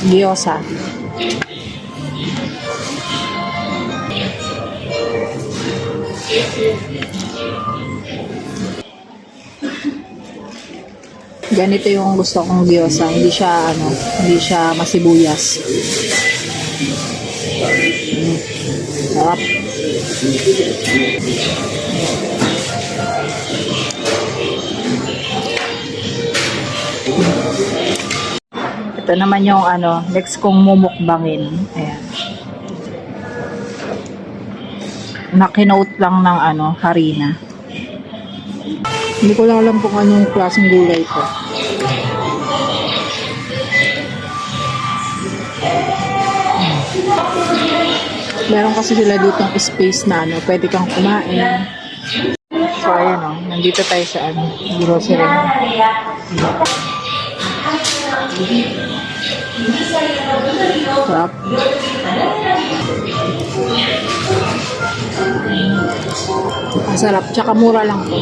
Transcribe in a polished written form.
Gyoza. Ganito yung gusto kong gyoza. Hindi siya hindi siya masibuyas. Sarap. Ito naman yung next kong mumukbangin. Ayan. Nakinote lang ng harina. Hindi ko lang alam kung anong klaseng gulay ito. Meron kasi sila ditong space na pwede kang kumain. So ayan nandito tayo sa grocery. Sarap. Ang sarap, tsaka mura lang to.